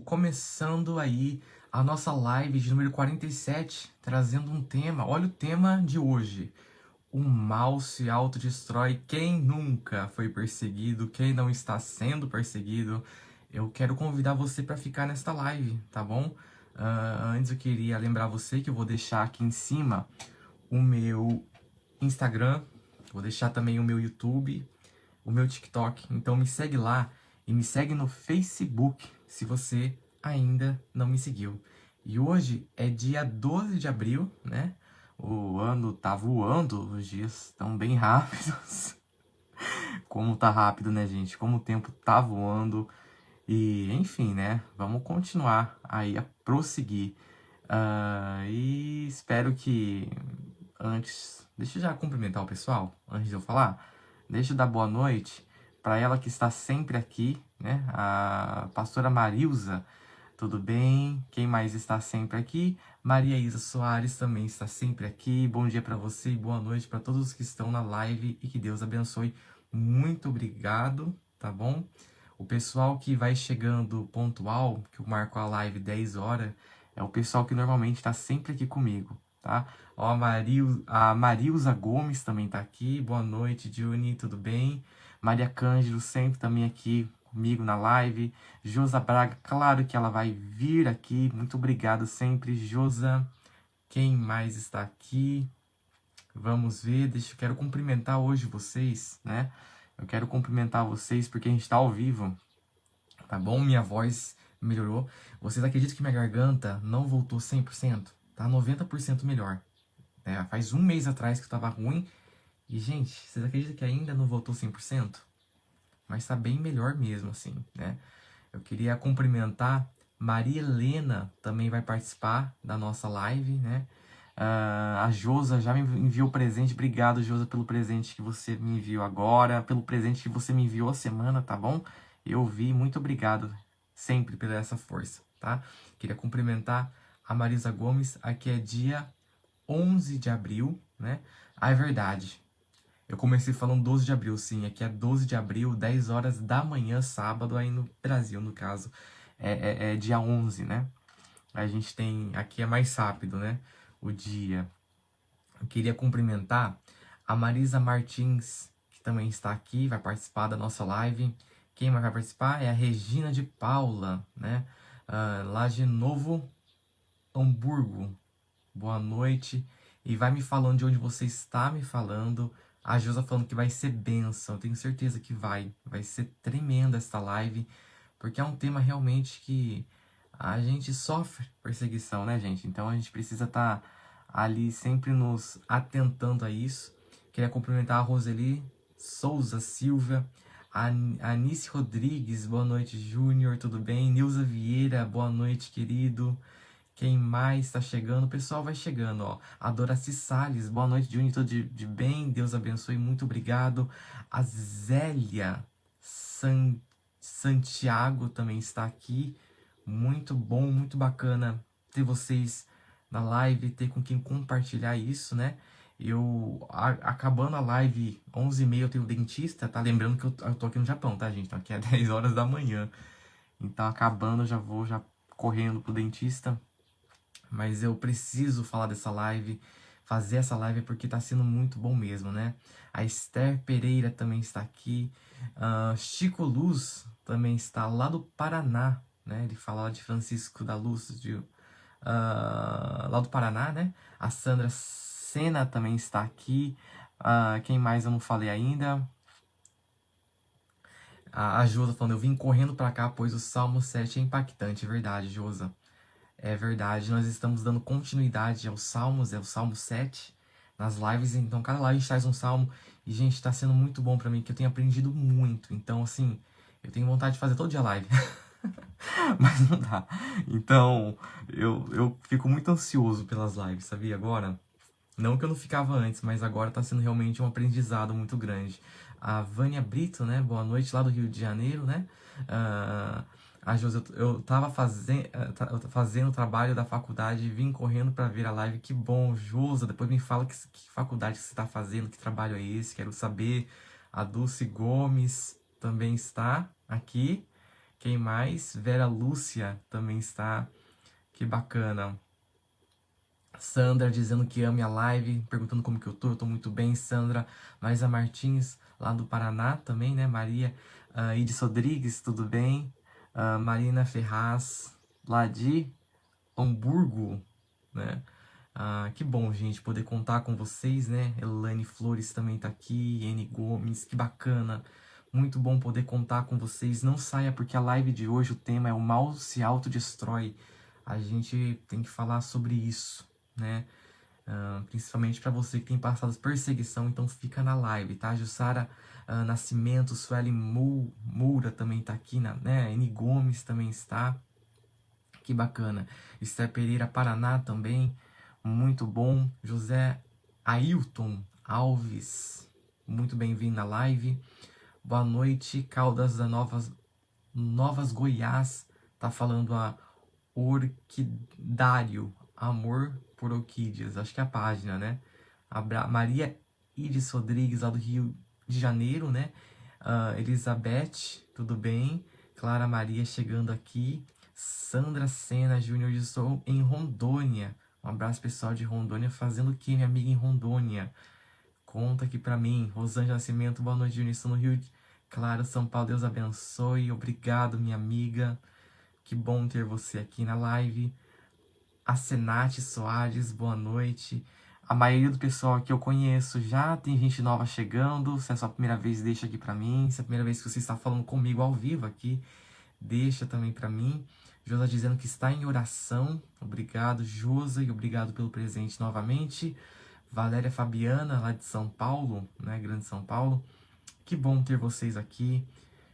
Começando aí a nossa live de número 47, trazendo um tema. Olha o tema de hoje. O mal se autodestrói. Quem nunca foi perseguido? Quem não está sendo perseguido? Eu quero convidar você para ficar nesta live, tá bom? Antes eu queria lembrar você que eu vou deixar aqui em cima o meu Instagram, vou deixar também o meu YouTube, o meu TikTok. Então me segue lá e me segue no Facebook se você ainda não me seguiu. E hoje é dia 12 de abril, né? O ano tá voando, os dias estão bem rápidos. Como tá rápido, né, gente? Como o tempo tá voando. E, enfim, né? Vamos continuar aí a prosseguir. E espero que antes. Deixa eu já cumprimentar o pessoal, antes de eu falar. Deixa eu dar boa noite para ela que está sempre aqui, né? A pastora Marilza, tudo bem? Quem mais está sempre aqui? Maria Isa Soares também está sempre aqui. Bom dia para você e boa noite para todos os que estão na live e que Deus abençoe. Muito obrigado, tá bom? O pessoal que vai chegando pontual, que eu marco a live 10 horas, é o pessoal que normalmente está sempre aqui comigo, tá? Ó, a Marilza Gomes também tá aqui. Boa noite, Juni, tudo bem? Maria Cândido sempre também aqui comigo na live. Josa Braga, claro que ela vai vir aqui. Muito obrigado sempre, Josa. Quem mais está aqui? Vamos ver, quero cumprimentar hoje vocês, né? Eu quero cumprimentar vocês porque a gente tá ao vivo, tá bom? Minha voz melhorou. Vocês acreditam que minha garganta não voltou 100%? Tá 90% melhor. Faz um mês atrás que eu tava ruim. E, gente, vocês acreditam que ainda não voltou 100%? Mas tá bem melhor mesmo, assim, né? Eu queria cumprimentar Maria Helena, também vai participar da nossa live, né? A Josa já me enviou presente. Obrigado, Josa, pelo presente que você me enviou agora, pelo presente que você me enviou a semana, tá bom? Eu vi, muito obrigado sempre pela essa força, tá? Queria cumprimentar a Marisa Gomes. Aqui é dia 11 de abril, né? Ah, é verdade. Eu comecei falando 12 de abril, sim. Aqui é 12 de abril, 10 horas da manhã, sábado, aí no Brasil, no caso. É dia 11, né? A gente tem... Aqui é mais rápido, né? O dia. Eu queria cumprimentar a Marisa Martins, que também está aqui, vai participar da nossa live. Quem mais vai participar é a Regina de Paula, né? Lá de Novo Hamburgo. Boa noite. E vai me falando de onde você está me falando. A Josa falando que vai ser bênção. Eu tenho certeza que vai. Vai ser tremenda esta live. Porque é um tema realmente que a gente sofre perseguição, né, gente? Então a gente precisa estar ali sempre nos atentando a isso. Queria cumprimentar a Roseli Souza Silva. A Anice Rodrigues, boa noite, Júnior, tudo bem? Nilza Vieira, boa noite, querido. Quem mais está chegando? O pessoal vai chegando, ó. A Doraci Salles, boa noite, Juni, tudo de bem? Deus abençoe, muito obrigado. A Zélia Santiago também está aqui. Muito bom, muito bacana ter vocês na live, ter com quem compartilhar isso, né? Acabando a live 11h30, eu tenho dentista, tá? Lembrando que eu tô aqui no Japão, tá, gente? Então aqui é 10 horas da manhã. Então acabando, eu já vou correndo pro dentista. Mas eu preciso falar dessa live, fazer essa live porque tá sendo muito bom mesmo, né? A Esther Pereira também está aqui. Chico Luz também está lá do Paraná, né? Ele fala lá de Francisco da Luz, lá do Paraná, né? A Sandra Sena também está aqui. Quem mais eu não falei ainda? A Josa falando, eu vim correndo pra cá, pois o Salmo 7 é impactante, verdade, Josa. É verdade, nós estamos dando continuidade aos Salmos, é o Salmo 7, nas lives. Então, cada live a gente traz um Salmo. E, gente, tá sendo muito bom pra mim, que eu tenho aprendido muito. Então, assim, eu tenho vontade de fazer todo dia live. Mas não dá. Então, eu fico muito ansioso pelas lives, sabia? Agora, não que eu não ficava antes, mas agora tá sendo realmente um aprendizado muito grande. A Vânia Brito, né? Boa noite, lá do Rio de Janeiro, né? A Josi, eu tava fazendo o trabalho da faculdade e vim correndo para ver a live. Que bom, Josa. Depois me fala que faculdade que você está fazendo, que trabalho é esse, quero saber. A Dulce Gomes também está aqui. Quem mais? Vera Lúcia também está. Que bacana. Sandra dizendo que ama a live, perguntando como que eu tô. Eu tô muito bem, Sandra. Marisa Martins, lá do Paraná também, né? Maria Iris Rodrigues, tudo bem? Marina Ferraz, lá de Hamburgo, né? Que bom, gente, poder contar com vocês, né? Elaine Flores também tá aqui, N Gomes, que bacana. Muito bom poder contar com vocês. Não saia, porque a live de hoje, o tema é o mal se autodestrói. A gente tem que falar sobre isso, né? Principalmente para você que tem passado perseguição, então fica na live, tá? Jussara Nascimento, Sueli Moura também tá aqui, né? N Gomes também está. Que bacana. Esther Pereira, Paraná também. Muito bom. José Ailton Alves. Muito bem-vindo na live. Boa noite. Caldas da Novas Goiás. Tá falando a Orquidário. Amor por Orquídeas. Acho que é a página, né? Maria Iris Rodrigues, lá do Rio de Janeiro, né? Elizabeth, tudo bem? Clara Maria chegando aqui. Sandra Sena Júnior, estou em Rondônia. Um abraço pessoal de Rondônia. Fazendo o que, minha amiga, em Rondônia? Conta aqui pra mim. Rosângela Nascimento, boa noite, Júnior. Estou no Rio de Claro, São Paulo. Deus abençoe. Obrigado, minha amiga. Que bom ter você aqui na live. A Senate Soares, boa noite. A maioria do pessoal que eu conheço já tem gente nova chegando. Se é a sua primeira vez, deixa aqui pra mim. Se é a primeira vez que você está falando comigo ao vivo aqui, deixa também pra mim. Josa dizendo que está em oração. Obrigado, Josa, e obrigado pelo presente novamente. Valéria Fabiana, lá de São Paulo, né? Grande São Paulo. Que bom ter vocês aqui.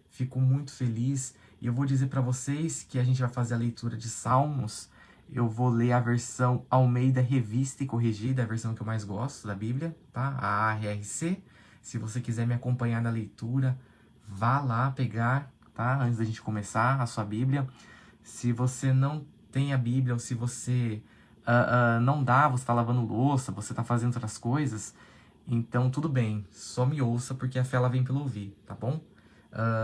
Fico muito feliz. E eu vou dizer para vocês que a gente vai fazer a leitura de Salmos. Eu vou ler a versão Almeida Revista e Corrigida, a versão que eu mais gosto da Bíblia, tá? A ARRC. Se você quiser me acompanhar na leitura, vá lá pegar, tá? Antes da gente começar a sua Bíblia. Se você não tem a Bíblia, ou se você não dá, você está lavando louça, você está fazendo outras coisas, então tudo bem, só me ouça, porque a fé ela vem pelo ouvir, tá bom?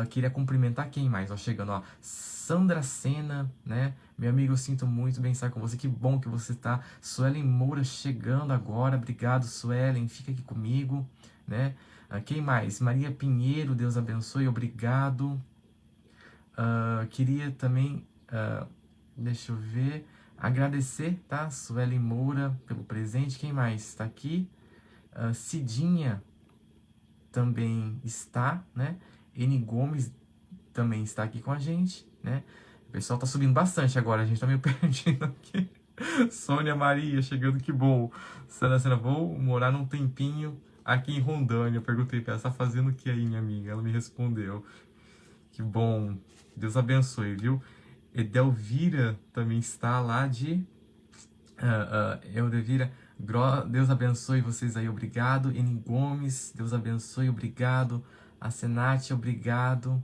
Queria cumprimentar quem mais? Ó, chegando, ó, Sandra Sena, né? Meu amigo, eu sinto muito bem estar com você, que bom que você tá. Suelen Moura chegando agora, obrigado, Suelen, fica aqui comigo, né? Quem mais? Maria Pinheiro, Deus abençoe, obrigado. Queria também, deixa eu ver, agradecer, tá? Suelen Moura pelo presente. Quem mais está aqui? Cidinha também está, né? N Gomes também está aqui com a gente, né? O pessoal tá subindo bastante agora, a gente tá meio perdido aqui. Sônia Maria chegando, que bom. Sandra, vou morar num tempinho aqui em Rondônia. Eu perguntei pra ela, tá fazendo o que aí, minha amiga? Ela me respondeu. Que bom. Deus abençoe, viu? Edelvira também está lá de... Edelvira, Deus abençoe vocês aí, obrigado. N Gomes, Deus abençoe, obrigado. A Senate, obrigado.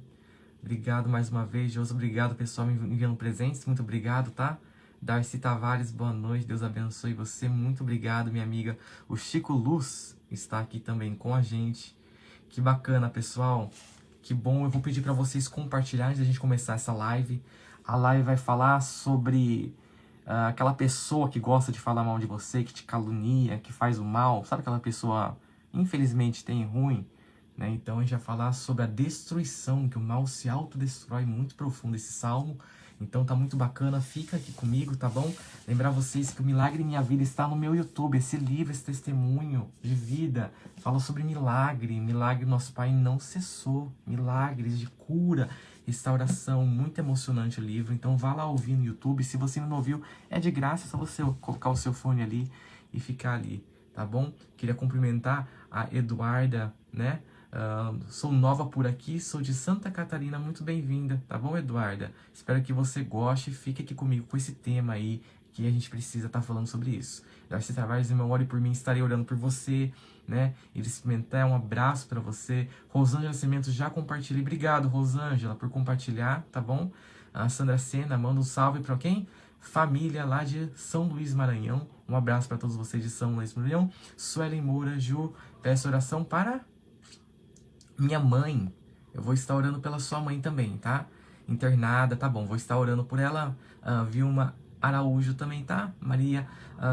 Obrigado mais uma vez, Josi, obrigado, pessoal, me enviando presentes, muito obrigado, tá? Darcy Tavares, boa noite, Deus abençoe você, muito obrigado, minha amiga. O Chico Luz está aqui também com a gente. Que bacana, pessoal. Que bom, eu vou pedir para vocês compartilharem antes da gente começar essa live. A live vai falar sobre aquela pessoa que gosta de falar mal de você, que te calunia, que faz o mal. Sabe aquela pessoa, infelizmente, tem ruim? Né? Então a gente vai falar sobre a destruição, que o mal se autodestrói, muito profundo esse salmo. Então tá muito bacana, fica aqui comigo, tá bom? Lembrar vocês que o Milagre em Minha Vida está no meu YouTube, esse livro, esse testemunho de vida, fala sobre milagre, milagre nosso Pai não cessou, milagres de cura, restauração, muito emocionante o livro, então vá lá ouvir no YouTube, se você não ouviu, é de graça, é só você colocar o seu fone ali e ficar ali, tá bom? Queria cumprimentar a Eduarda, né? Sou nova por aqui, sou de Santa Catarina, muito bem-vinda, tá bom, Eduarda? Espero que você goste, fique aqui comigo com esse tema aí, que a gente precisa estar falando sobre isso. Darcy Tavares, irmão, ore por mim, estarei orando por você, né? Iris Pimentel, um abraço pra você. Rosângela Nascimento, já compartilhei, obrigado, Rosângela, por compartilhar, tá bom? A Sandra Sena, manda um salve pra quem? Família lá de São Luís Maranhão, um abraço para todos vocês de São Luís Maranhão. Suelen Moura, Ju, peço oração para minha mãe. Eu vou estar orando pela sua mãe também, tá? internada, tá bom, vou estar orando por ela. Vilma Araújo também tá, Maria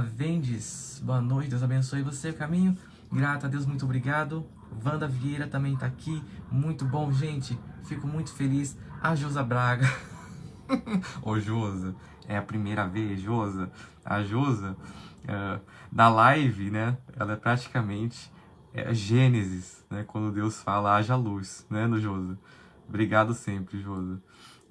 Vendes, boa noite, Deus abençoe você, caminho, grata a Deus, muito obrigado. Wanda Vieira também tá aqui, muito bom, gente, fico muito feliz. A Josa Braga, ô Josa, é a primeira vez, Josa, a Josa, na live, né, ela é praticamente Gênesis, né, quando Deus fala haja luz, né, no Josa. Obrigado sempre, Josa.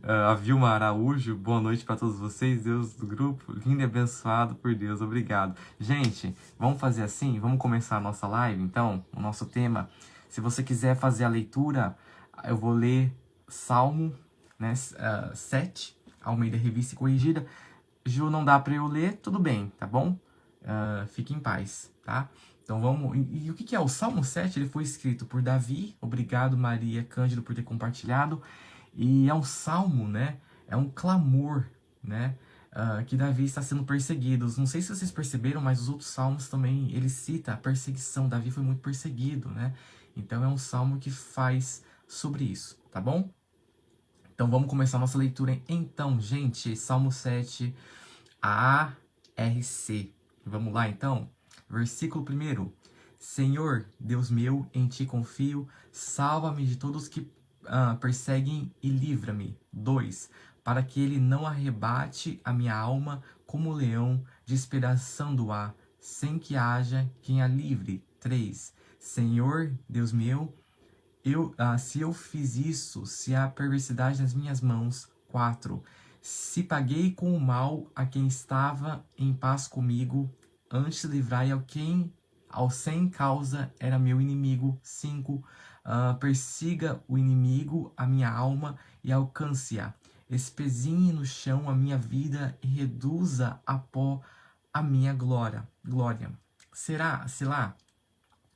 A Vilma Araújo, boa noite para todos vocês, Deus do grupo, lindo e abençoado por Deus, obrigado. Gente, vamos fazer assim, vamos começar a nossa live, então, o nosso tema. Se você quiser fazer a leitura, eu vou ler Salmo, né, 7, Almeida Revista e Corrigida. Ju, não dá para eu ler, tudo bem, tá bom? Fique em paz, tá? Então vamos... E o que é? O Salmo 7, ele foi escrito por Davi, obrigado Maria Cândido por ter compartilhado. E é um salmo, né? É um clamor, né? Que Davi está sendo perseguido. Não sei se vocês perceberam, mas os outros salmos também, ele cita a perseguição. Davi foi muito perseguido, né? Então é um salmo que faz sobre isso, tá bom? Então vamos começar a nossa leitura. Então, gente, Salmo 7, ARC. Vamos lá, então? Versículo 1. Senhor, Deus meu, em ti confio, salva-me de todos que perseguem e livra-me. 2. Para que ele não arrebate a minha alma como leão, despedaçando-a, sem que haja quem a livre. 3. Senhor, Deus meu, se eu fiz isso, se há perversidade nas minhas mãos. 4. Se paguei com o mal a quem estava em paz comigo, antes livrai ao sem causa era meu inimigo. 5. Persiga o inimigo a minha alma e alcance-a. Espezinhe no chão a minha vida e reduza a pó a minha glória. Será?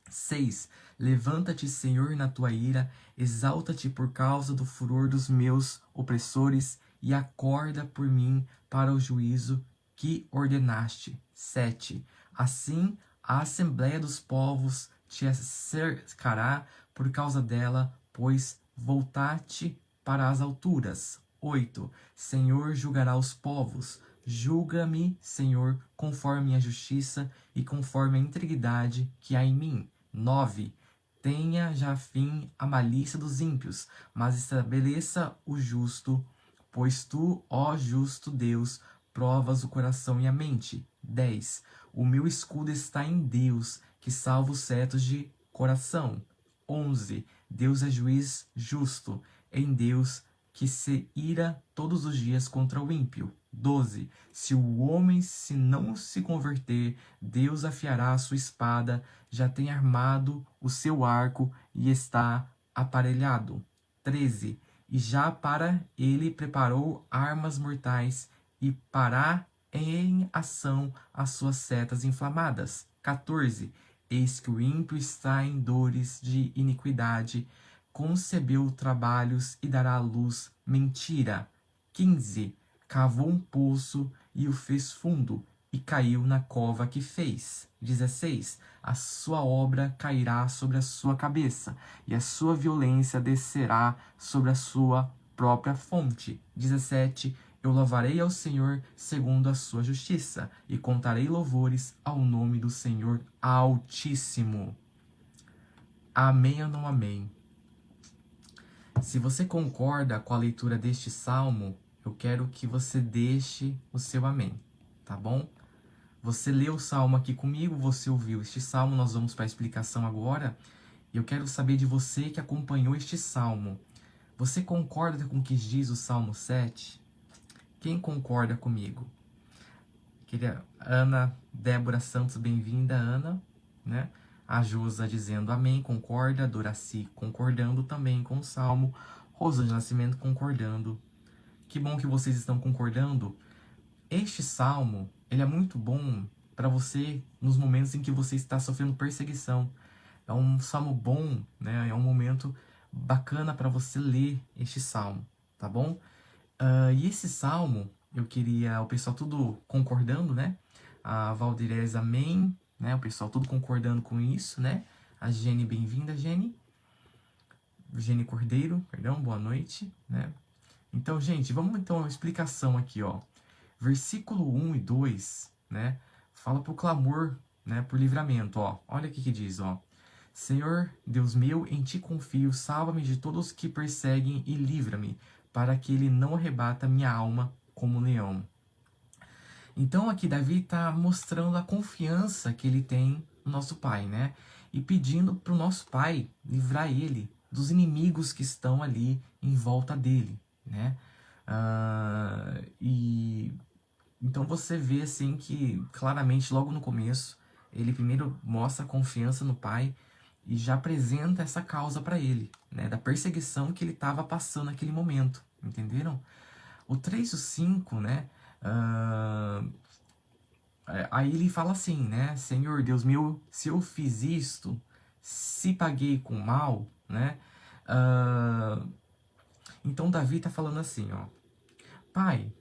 6. Levanta-te, Senhor, na tua ira, exalta-te por causa do furor dos meus opressores e acorda por mim para o juízo que ordenaste. 7. Assim a assembleia dos povos te cercará por causa dela, pois voltar-te para as alturas. 8. Senhor julgará os povos. Julga-me, Senhor, conforme a minha justiça e conforme a integridade que há em mim. 9. Tenha já fim a malícia dos ímpios, mas estabeleça o justo, pois tu, ó justo Deus, provas o coração e a mente. 10. O meu escudo está em Deus, que salva os cetos de coração. 11. Deus é juiz justo, em Deus que se ira todos os dias contra o ímpio. 12. Se o homem se não se converter, Deus afiará a sua espada, já tem armado o seu arco e está aparelhado. 13. E já para ele preparou armas mortais e pará em ação as suas setas inflamadas. 14. Eis que o ímpio está em dores de iniquidade, concebeu trabalhos e dará à luz mentira. 15. Cavou um poço e o fez fundo, e caiu na cova que fez. 16. A sua obra cairá sobre a sua cabeça, e a sua violência descerá sobre a sua própria fonte. 17. Eu louvarei ao Senhor segundo a sua justiça, e contarei louvores ao nome do Senhor Altíssimo. Amém ou não amém? Se você concorda com a leitura deste salmo, eu quero que você deixe o seu amém, tá bom? Você leu o salmo aqui comigo, você ouviu este salmo, nós vamos para a explicação agora. E eu quero saber de você que acompanhou este salmo. Você concorda com o que diz o Salmo 7? Quem concorda comigo? Queria Ana Débora Santos, bem-vinda, Ana, né? A Josa dizendo amém, concorda. Doraci concordando também com o Salmo. Rosângela Nascimento concordando. Que bom que vocês estão concordando. Este Salmo, ele é muito bom para você nos momentos em que você está sofrendo perseguição. É um Salmo bom, né? É um momento bacana para você ler este Salmo, tá bom? E esse Salmo, eu queria, o pessoal tudo concordando, né? A Valdirez, amém, né? O pessoal tudo concordando com isso, né? A Gene, bem-vinda, Gene. Gene Cordeiro, perdão, boa noite, né? Então, gente, vamos então a explicação aqui, ó. Versículo 1 e 2, né? Fala pro clamor, né? Por livramento, ó. Olha o que diz, ó. Senhor, Deus meu, em ti confio, salva-me de todos os que perseguem e livra-me, para que ele não arrebata minha alma como um leão. Então aqui Davi está mostrando a confiança que ele tem no nosso pai, né? E pedindo para o nosso pai livrar ele dos inimigos que estão ali em volta dele, né? E então você vê assim que claramente logo no começo ele primeiro mostra a confiança no pai e já apresenta essa causa para ele, né? Da perseguição que ele estava passando naquele momento, entenderam? O 3 e o 5, né? Aí ele fala assim, né? Senhor Deus meu, se eu fiz isto, se paguei com mal, né? Então Davi está falando assim, ó. Pai,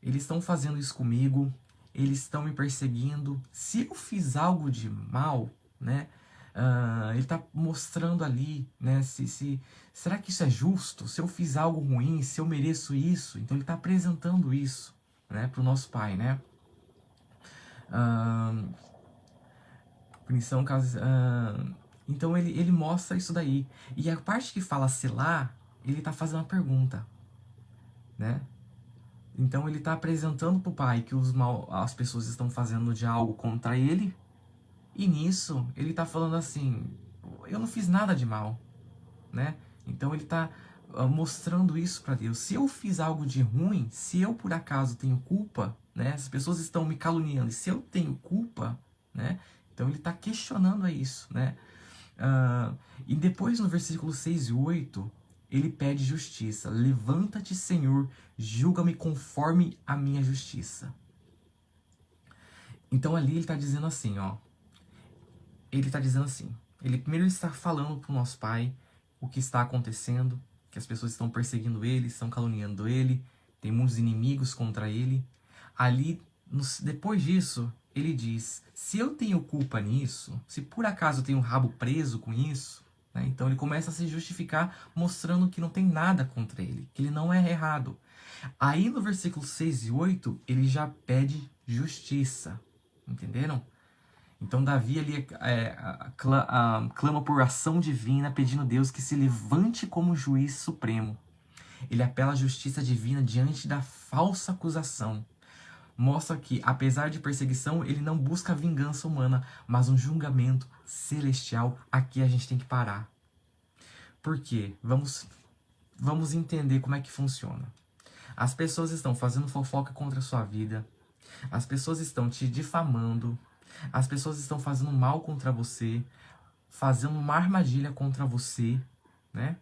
eles estão fazendo isso comigo, eles estão me perseguindo. Se eu fiz algo de mal, né? Ele está mostrando ali, né? Será que isso é justo? Se eu fiz algo ruim, se eu mereço isso? Então ele está apresentando isso, né? Para o nosso pai, né? Punição, caso. Então ele mostra isso daí. E a parte que fala selar, ele está fazendo uma pergunta, né? Então ele está apresentando para o pai que as pessoas estão fazendo de algo contra ele. E nisso ele está falando assim: eu não fiz nada de mal, né? Então ele está mostrando isso para Deus. Se eu fiz algo de ruim, se eu por acaso tenho culpa, né? As pessoas estão me caluniando. E se eu tenho culpa, né? Então ele está questionando isso, né? E depois no versículo 6 e 8, ele pede justiça. Levanta-te, Senhor, julga-me conforme a minha justiça. Então ali ele está dizendo assim, ó. Ele está dizendo assim. Ele primeiro está falando para o nosso pai o que está acontecendo, que as pessoas estão perseguindo ele, estão caluniando ele, tem muitos inimigos contra ele. Ali, depois disso, ele diz, se eu tenho culpa nisso, se por acaso eu tenho um rabo preso com isso, né, então ele começa a se justificar mostrando que não tem nada contra ele, que ele não é errado. Aí no versículo 6 e 8, ele já pede justiça, entenderam? Então Davi ali clama por ação divina, pedindo a Deus que se levante como juiz supremo. Ele apela à justiça divina diante da falsa acusação. Mostra que, apesar de perseguição, ele não busca vingança humana, mas um julgamento celestial. Aqui a gente tem que parar. Por quê? Vamos entender como é que funciona. As pessoas estão fazendo fofoca contra a sua vida. As pessoas estão te difamando. As pessoas estão fazendo mal contra você, fazendo uma armadilha contra você, né?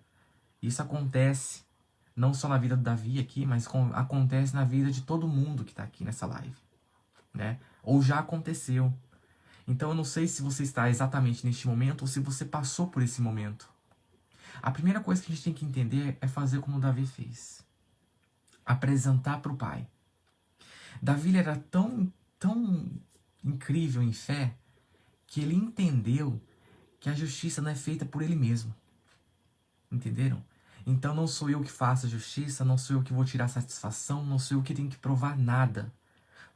Isso acontece não só na vida do Davi aqui, mas acontece na vida de todo mundo que está aqui nessa live, né? Ou já aconteceu. Então eu não sei se você está exatamente neste momento ou se você passou por esse momento. A primeira coisa que a gente tem que entender é fazer como Davi fez. Apresentar para o pai. Davi era tão incrível em fé que ele entendeu que a justiça não é feita por ele mesmo. Entenderam? Então não sou eu que faço a justiça, não sou eu que vou tirar satisfação, não sou eu que tenho que provar nada.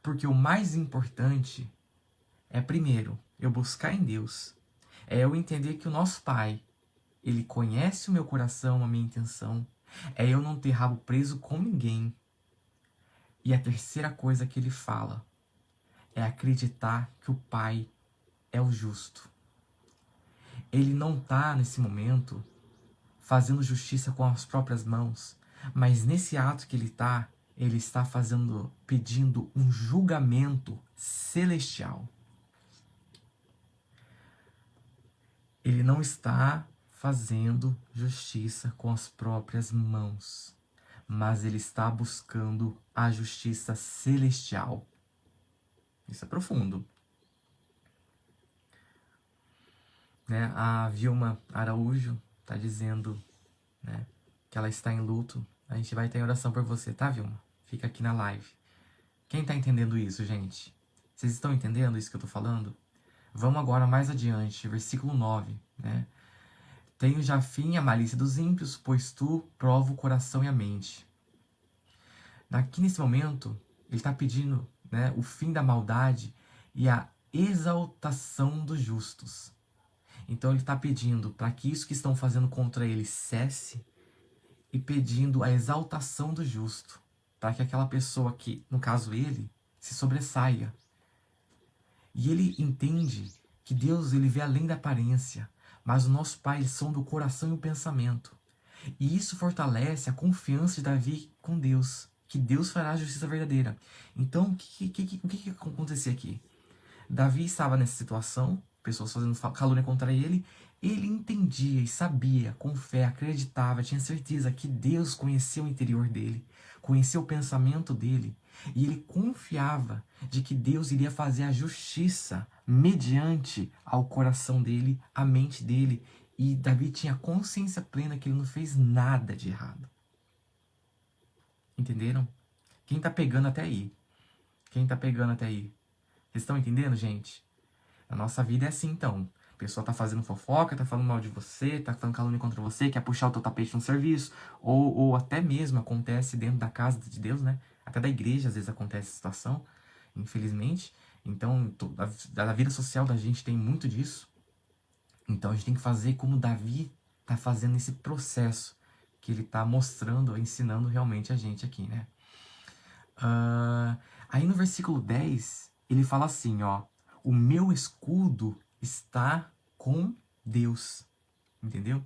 Porque o mais importante é, primeiro, eu buscar em Deus. É eu entender que o nosso Pai, Ele conhece o meu coração, a minha intenção. É eu não ter rabo preso com ninguém. E a terceira coisa que Ele fala é acreditar que o Pai é o justo. Ele não está, nesse momento, fazendo justiça com as próprias mãos, mas nesse ato que ele está pedindo um julgamento celestial. Ele não está fazendo justiça com as próprias mãos, mas ele está buscando a justiça celestial. Isso é profundo. Né? A Vilma Araújo está dizendo, né, que ela está em luto. A gente vai ter oração por você, tá, Vilma? Fica aqui na live. Quem está entendendo isso, gente? Vocês estão entendendo isso que eu estou falando? Vamos agora mais adiante, versículo 9, né? Tenho já fim a malícia dos ímpios, pois tu prova o coração e a mente. Aqui nesse momento, ele está pedindo, né, o fim da maldade e a exaltação dos justos. Então ele está pedindo para que isso que estão fazendo contra ele cesse e pedindo a exaltação do justo, para que aquela pessoa que, no caso ele, se sobressaia. E ele entende que Deus ele vê além da aparência, mas o nosso Pai ele sonda o coração e o pensamento. E isso fortalece a confiança de Davi com Deus, que Deus fará a justiça verdadeira. Então, o que acontecia aqui? Davi estava nessa situação, pessoas fazendo calúnia contra ele, ele entendia e sabia, com fé, acreditava, tinha certeza que Deus conhecia o interior dele, conhecia o pensamento dele, e ele confiava de que Deus iria fazer a justiça mediante ao coração dele, à mente dele, e Davi tinha consciência plena que ele não fez nada de errado. Entenderam? Quem tá pegando até aí? Quem tá pegando até aí? Vocês estão entendendo, gente? A nossa vida é assim, então. A pessoa tá fazendo fofoca, tá falando mal de você, tá falando calúnia contra você, quer puxar o teu tapete no serviço, ou até mesmo acontece dentro da casa de Deus, né? Até da igreja, às vezes acontece essa situação, infelizmente. Então, a vida social da gente tem muito disso. Então, a gente tem que fazer como Davi tá fazendo esse processo que ele tá mostrando, ensinando realmente a gente aqui, né? Aí no versículo 10, ele fala assim, ó: o meu escudo está com Deus. Entendeu?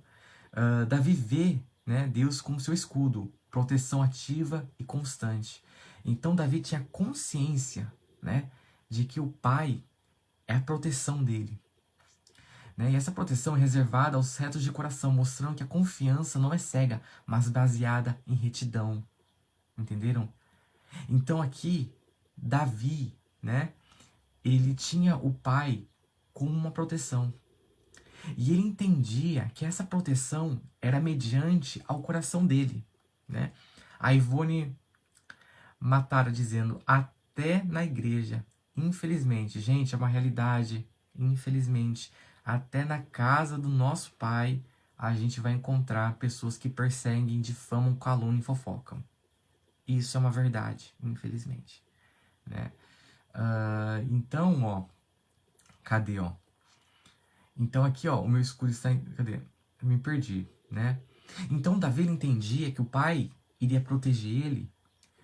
Davi vê, né, Deus como seu escudo, proteção ativa e constante. Então Davi tinha consciência, né, de que o Pai é a proteção dele. Né? E essa proteção é reservada aos retos de coração, mostrando que a confiança não é cega, mas baseada em retidão. Entenderam? Então aqui, Davi, né, ele tinha o pai como uma proteção. E ele entendia que essa proteção era mediante ao coração dele, né? A Ivone Matara dizendo, até na igreja, infelizmente, gente, é uma realidade, infelizmente, até na casa do nosso pai, a gente vai encontrar pessoas que perseguem, difamam, caluniam e fofocam. Isso é uma verdade, infelizmente, né? Então, ó, cadê, ó? Então aqui, ó, o meu escudo está em... Cadê? Eu me perdi, né? Então Davi entendia que o pai iria proteger ele,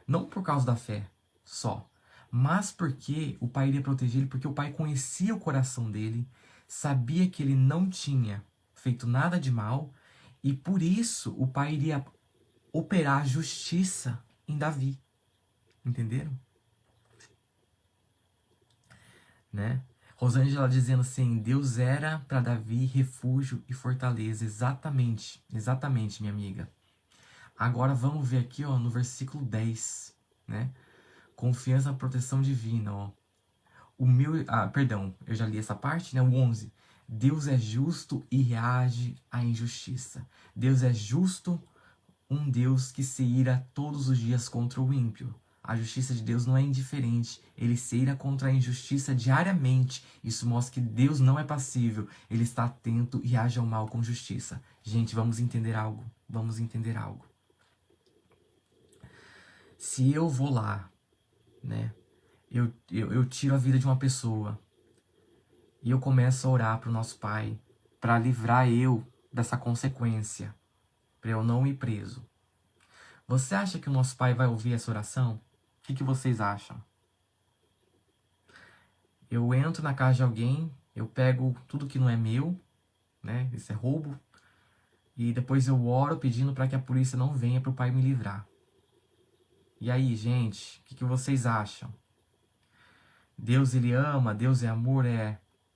não por causa da fé só, mas porque o pai iria proteger ele, porque o pai conhecia o coração dele, sabia que ele não tinha feito nada de mal, e por isso o pai iria operar justiça em Davi. Entenderam? Né? Rosângela dizendo assim, Deus era para Davi refúgio e fortaleza. Exatamente, exatamente, minha amiga. Agora vamos ver aqui, ó, no versículo 10, né? Confiança na proteção divina, ó. Perdão, eu já li essa parte, né? O 11. Deus é justo e reage à injustiça. Deus é justo, um Deus que se ira todos os dias contra o ímpio. A justiça de Deus não é indiferente, ele se ira contra a injustiça diariamente. Isso mostra que Deus não é passível, ele está atento e age ao mal com justiça. Gente, vamos entender algo, vamos entender algo. Se eu vou lá, né, eu tiro a vida de uma pessoa e eu começo a orar para o nosso Pai, para livrar eu dessa consequência, para eu não ir preso. Você acha que o nosso Pai vai ouvir essa oração? O que vocês acham? Eu entro na casa de alguém, eu pego tudo que não é meu, né? Isso é roubo. E depois eu oro pedindo para que a polícia não venha para o pai me livrar. E aí, gente, o que vocês acham? Deus, ele ama, Deus é amor,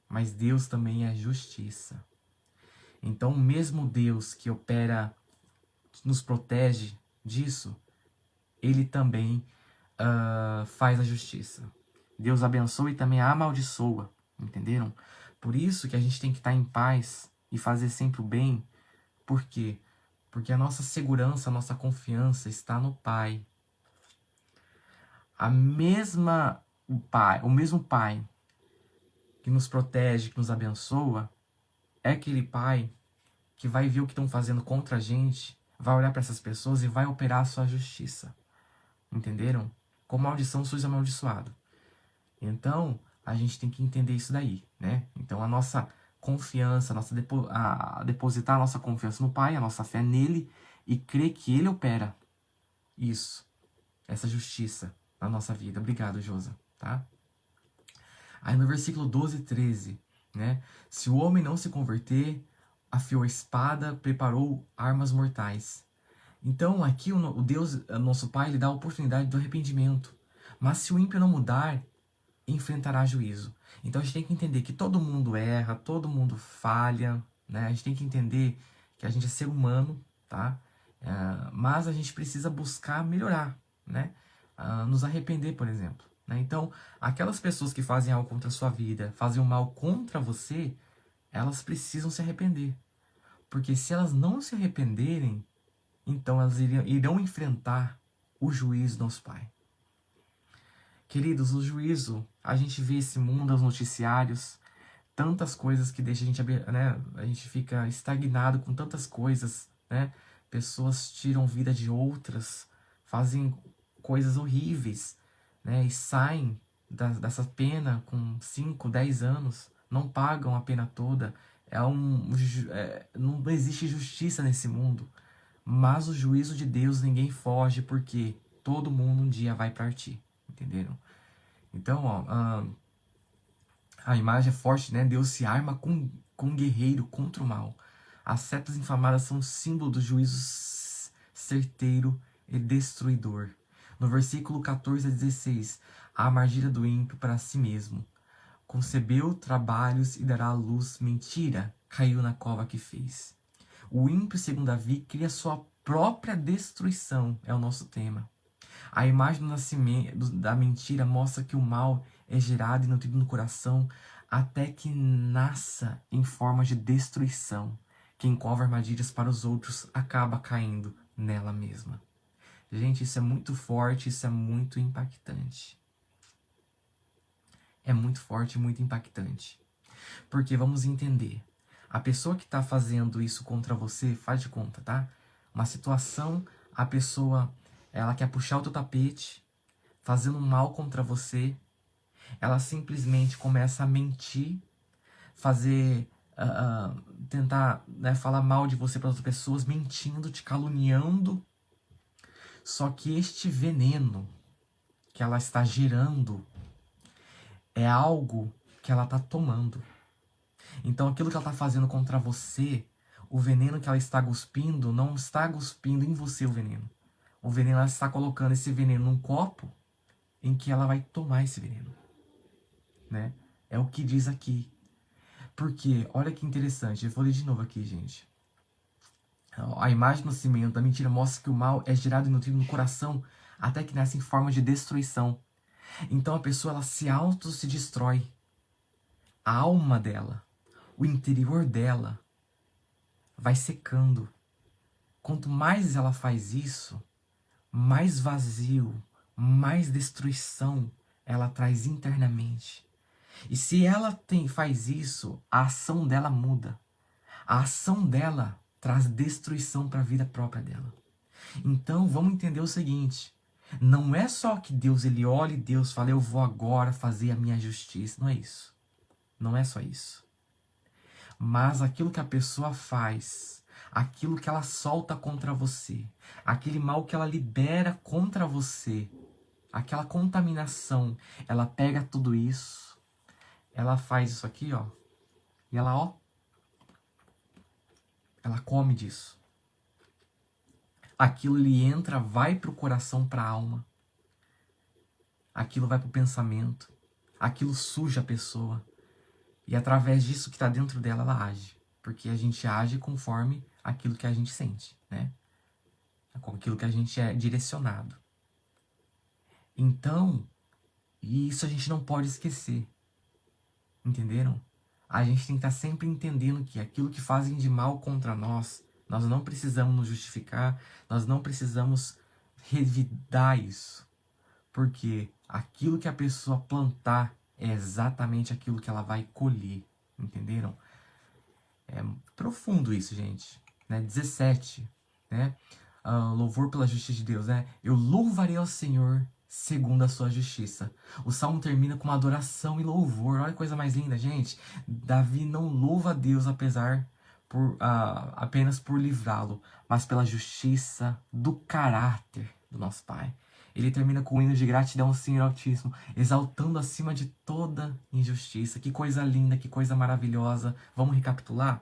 mas Deus também é justiça. Então, o mesmo Deus que opera, nos protege disso, ele também faz a justiça. Deus abençoa e também amaldiçoa, entenderam? Por isso que a gente tem que estar em paz e fazer sempre o bem. Por quê? Porque a nossa segurança, a nossa confiança está no Pai. O mesmo Pai que nos protege, que nos abençoa, é aquele Pai que vai ver o que estão fazendo contra a gente, vai olhar para essas pessoas e vai operar a sua justiça. Entenderam? Com maldição surge amaldiçoado. Então, a gente tem que entender isso daí, né? Então, a nossa confiança, depositar a nossa confiança no Pai, a nossa fé nele e crer que ele opera isso, essa justiça na nossa vida. Obrigado, Josa, tá? Aí no versículo 12 e 13, né? Se o homem não se converter, afiou a espada, preparou armas mortais. Então, aqui o Deus, nosso Pai, ele dá a oportunidade do arrependimento. Mas se o ímpio não mudar, enfrentará juízo. Então a gente tem que entender que todo mundo erra, todo mundo falha, né? A gente tem que entender que a gente é ser humano, tá? Mas a gente precisa buscar melhorar, né? Nos arrepender, por exemplo, né? Então, aquelas pessoas que fazem algo contra a sua vida, fazem o mal contra você, elas precisam se arrepender. Porque se elas não se arrependerem, então elas irão enfrentar o juízo do nosso Pai. Queridos, o juízo, a gente vê esse mundo, os noticiários, tantas coisas que deixa a gente, né, a gente fica estagnado com tantas coisas, né? Pessoas tiram vida de outras, fazem coisas horríveis, né? E saem dessa pena com 5, 10 anos, não pagam a pena toda. Não existe justiça nesse mundo. Mas o juízo de Deus ninguém foge, porque todo mundo um dia vai partir, entenderam? Então, ó, a imagem é forte, né? Deus se arma com um guerreiro contra o mal. As setas inflamadas são símbolo do juízo certeiro e destruidor. No versículo 14 a 16, a armadilha do ímpio para si mesmo. Concebeu trabalhos e dará à luz mentira, caiu na cova que fez. O ímpio, segundo Davi, cria sua própria destruição, é o nosso tema. A imagem do nascimento da mentira mostra que o mal é gerado e nutrido no coração até que nasça em forma de destruição. Quem cova armadilhas para os outros acaba caindo nela mesma. Gente, isso é muito forte, isso é muito impactante. É muito forte e muito impactante. Porque vamos entender, a pessoa que está fazendo isso contra você, faz de conta, tá? Uma situação, a pessoa, ela quer puxar o teu tapete, fazendo mal contra você, ela simplesmente começa a mentir, tentar, né, falar mal de você para outras pessoas, mentindo, te caluniando. Só que este veneno que ela está gerando é algo que ela está tomando. Então aquilo que ela está fazendo contra você, o veneno que ela está cuspindo, não está cuspindo em você o veneno. O veneno, ela está colocando esse veneno num copo em que ela vai tomar esse veneno, né? É o que diz aqui. Porque, olha que interessante, eu vou ler de novo aqui, gente. A imagem do nascimento da mentira mostra que o mal é gerado e nutrido no coração até que nasce em forma de destruição. Então a pessoa, ela se destrói. A alma dela, o interior dela, vai secando. Quanto mais ela faz isso, mais vazio, mais destruição ela traz internamente. E se ela faz isso, a ação dela muda. A ação dela traz destruição para a vida própria dela. Então, vamos entender o seguinte. Não é só que Deus, ele olha e Deus fala, eu vou agora fazer a minha justiça. Não é isso. Não é só isso. Mas aquilo que a pessoa faz, aquilo que ela solta contra você, aquele mal que ela libera contra você, aquela contaminação, ela pega tudo isso, ela faz isso aqui, ó, e ela, ó, ela come disso. Aquilo lhe entra, vai pro coração, pra alma. Aquilo vai pro pensamento. Aquilo suja a pessoa. E através disso que está dentro dela, ela age. Porque a gente age conforme aquilo que a gente sente, né? Com aquilo que a gente é direcionado. Então, isso a gente não pode esquecer. Entenderam? A gente tem que estar sempre entendendo que aquilo que fazem de mal contra nós, nós não precisamos nos justificar, nós não precisamos revidar isso. Porque aquilo que a pessoa plantar é exatamente aquilo que ela vai colher. Entenderam? É profundo isso, gente. Né? 17. Né? louvor pela justiça de Deus, né? Eu louvarei ao Senhor segundo a sua justiça. O salmo termina com uma adoração e louvor. Olha que coisa mais linda, gente. Davi não louva a Deus apenas por livrá-lo, mas pela justiça do caráter do nosso Pai. Ele termina com o hino de gratidão ao Senhor Altíssimo, exaltando acima de toda injustiça. Que coisa linda, que coisa maravilhosa. Vamos recapitular?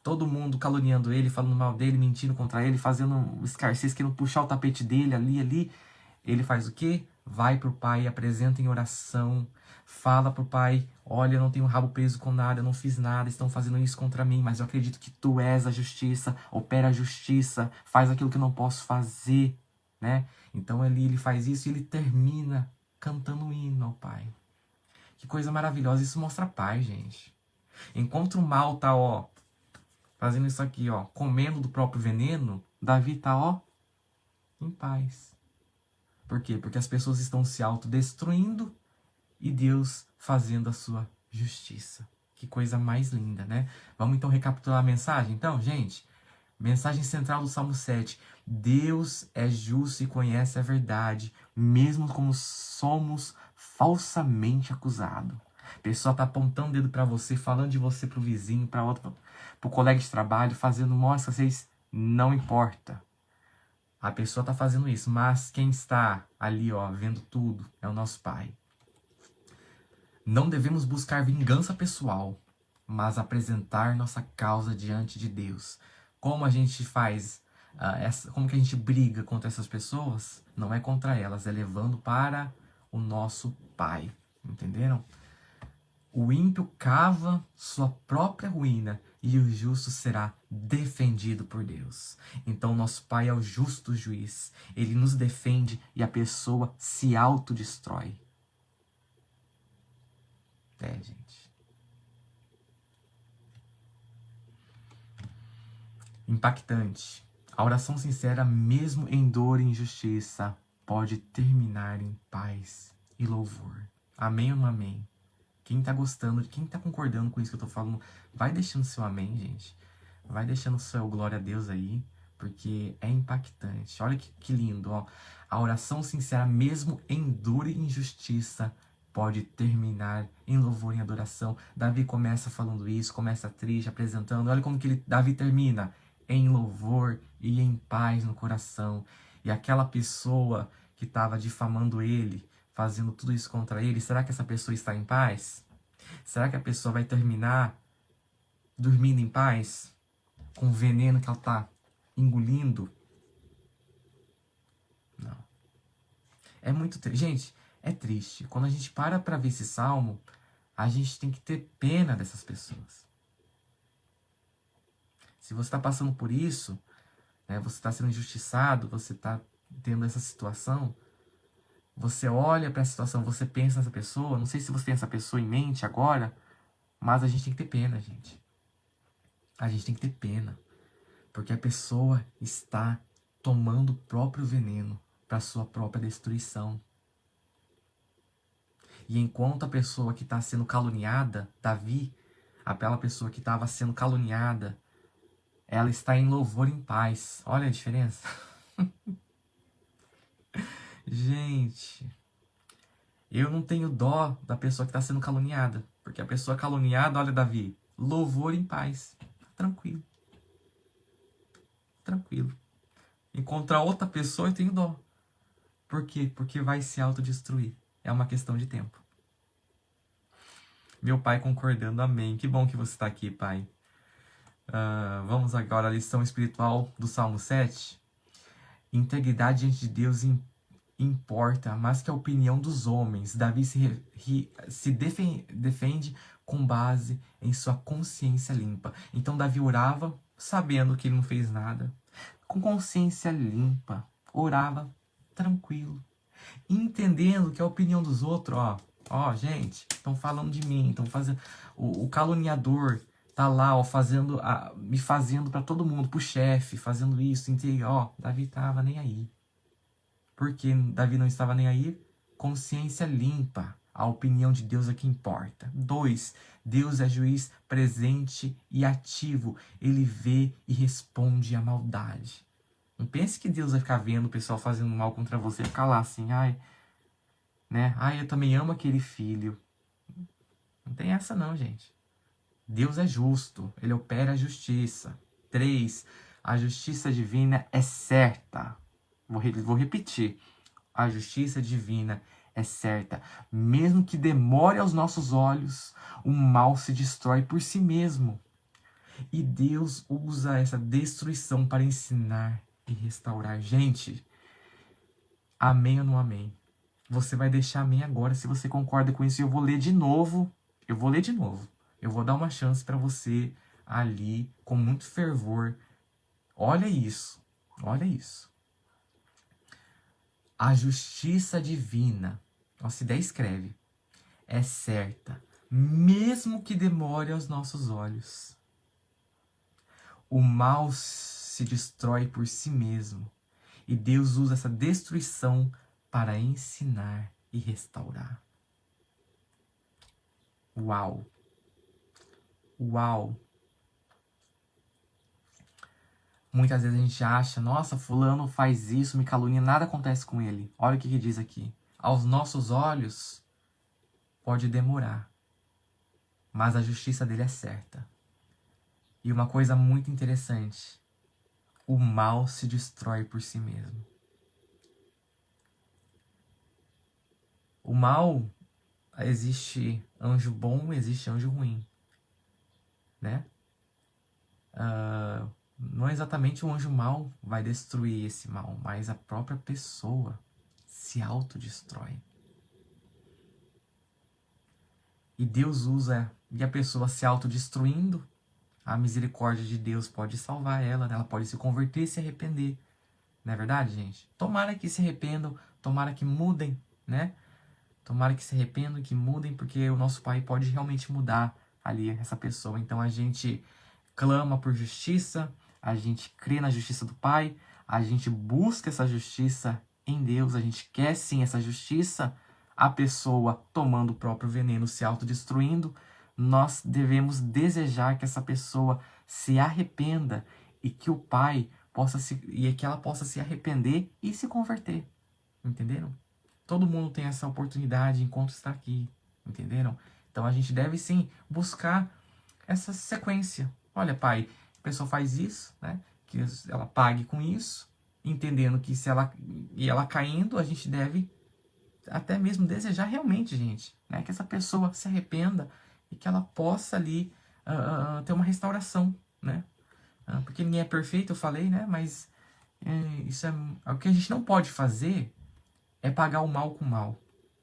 Todo mundo caluniando ele, falando mal dele, mentindo contra ele, fazendo um escarcéus, querendo puxar o tapete dele ali. Ele faz o quê? Vai pro Pai, apresenta em oração, fala pro Pai: olha, eu não tenho rabo preso com nada, eu não fiz nada, estão fazendo isso contra mim, mas eu acredito que tu és a justiça, opera a justiça, faz aquilo que eu não posso fazer, né? Então ali ele faz isso e ele termina cantando um hino ao Pai. Que coisa maravilhosa, isso mostra paz, gente. Enquanto o mal tá, fazendo isso aqui, comendo do próprio veneno, Davi tá, em paz. Por quê? Porque as pessoas estão se autodestruindo e Deus fazendo a sua justiça. Que coisa mais linda, né? Vamos então recapitular a mensagem? Então, gente, mensagem central do Salmo 7. Deus é justo e conhece a verdade, mesmo como somos falsamente acusados. A pessoa tá apontando o dedo para você, falando de você pro vizinho, para outro, pro colega de trabalho, fazendo mostra, vocês não importa. A pessoa tá fazendo isso, mas quem está ali, vendo tudo, é o nosso Pai. Não devemos buscar vingança pessoal, mas apresentar nossa causa diante de Deus. Como a gente faz, como que a gente briga contra essas pessoas? Não é contra elas, é levando para o nosso Pai. Entenderam? O ímpio cava sua própria ruína e o justo será defendido por Deus. Então, nosso Pai é o justo juiz. Ele nos defende e a pessoa se autodestrói. Gente. Impactante. A oração sincera, mesmo em dor e injustiça, pode terminar em paz e louvor. Amém ou não amém? Quem tá gostando, quem tá concordando com isso que eu tô falando, vai deixando seu amém, gente. Vai deixando seu glória a Deus aí, porque é impactante. Olha que lindo, A oração sincera, mesmo em dor e injustiça, pode terminar em louvor e adoração. Davi começa falando isso, começa triste, apresentando. Olha como que Davi termina. Em louvor e em paz no coração. E aquela pessoa que estava difamando ele, fazendo tudo isso contra ele, será que essa pessoa está em paz? Será que a pessoa vai terminar dormindo em paz? Com o veneno que ela está engolindo? Não. É muito triste. Gente, é triste. Quando a gente para ver esse salmo, a gente tem que ter pena dessas pessoas. Se você está passando por isso, né, você está sendo injustiçado, você está tendo essa situação, você olha para a situação, você pensa nessa pessoa, não sei se você tem essa pessoa em mente agora, mas a gente tem que ter pena, gente. A gente tem que ter pena. Porque a pessoa está tomando o próprio veneno para sua própria destruição. E enquanto a pessoa que está sendo caluniada, Davi, aquela pessoa que estava sendo caluniada, ela está em louvor e em paz. Olha a diferença. Gente, eu não tenho dó da pessoa que está sendo caluniada. Porque a pessoa caluniada, olha, Davi, louvor em paz. Tranquilo. Tranquilo. Encontrar outra pessoa, eu tenho dó. Por quê? Porque vai se autodestruir. É uma questão de tempo. Meu pai concordando, amém. Que bom que você está aqui, pai. Vamos agora à lição espiritual do Salmo 7. Integridade diante de Deus importa mais que a opinião dos homens. Davi se defende com base em sua consciência limpa. Então Davi orava sabendo que ele não fez nada. Com consciência limpa. Orava tranquilo. Entendendo que a opinião dos outros, gente, estão falando de mim, estão fazendo... O caluniador tá lá, me fazendo para todo mundo, pro chefe, fazendo isso, Davi tava nem aí. Por que Davi não estava nem aí? Consciência limpa. A opinião de Deus é que importa. 2. Deus é juiz presente e ativo. Ele vê e responde à maldade. Não pense que Deus vai ficar vendo o pessoal fazendo mal contra você e ficar lá assim, ai, né? Ai, eu também amo aquele filho. Não tem essa não, gente. Deus é justo, ele opera a justiça. 3. A justiça divina é certa. Vou repetir. A justiça divina é certa. Mesmo que demore aos nossos olhos, o mal se destrói por si mesmo. E Deus usa essa destruição para ensinar e restaurar. Gente, amém ou não amém? Você vai deixar amém agora se você concorda com isso. E eu vou ler de novo. Eu vou ler de novo. Eu vou dar uma chance para você ali, com muito fervor. Olha isso. Olha isso. A justiça divina, nossa ideia escreve, é certa, mesmo que demore aos nossos olhos. O mal se destrói por si mesmo. E Deus usa essa destruição para ensinar e restaurar. Uau! Uau! Muitas vezes a gente acha, nossa, fulano faz isso, me calunia, nada acontece com ele. Olha o que diz aqui. Aos nossos olhos, pode demorar, mas a justiça dele é certa. E uma coisa muito interessante, o mal se destrói por si mesmo. O mal, existe anjo bom, existe anjo ruim, né? Não é exatamente o anjo mau vai destruir esse mal, mas a própria pessoa se autodestrói. E Deus usa, e a pessoa se autodestruindo, a misericórdia de Deus pode salvar ela, né? Ela pode se converter e se arrepender. Não é verdade, gente? Tomara que se arrependam, tomara que mudem, né? Tomara que se arrependam, que mudem, porque o nosso Pai pode realmente mudar ali essa pessoa. Então a gente clama por justiça, a gente crê na justiça do Pai, a gente busca essa justiça em Deus, a gente quer sim essa justiça. A pessoa tomando o próprio veneno, se autodestruindo, nós devemos desejar que essa pessoa se arrependa e que o Pai que ela possa se arrepender e se converter. Entenderam? Todo mundo tem essa oportunidade enquanto está aqui. Entenderam? Então a gente deve sim buscar essa sequência. Olha, Pai, a pessoa faz isso, né? Que ela pague com isso, entendendo que se ela caindo, a gente deve até mesmo desejar realmente, gente, né? Que essa pessoa se arrependa e que ela possa ali ter uma restauração, né? Porque ninguém é perfeito, eu falei, né? Mas isso o que a gente não pode fazer é pagar o mal com o mal,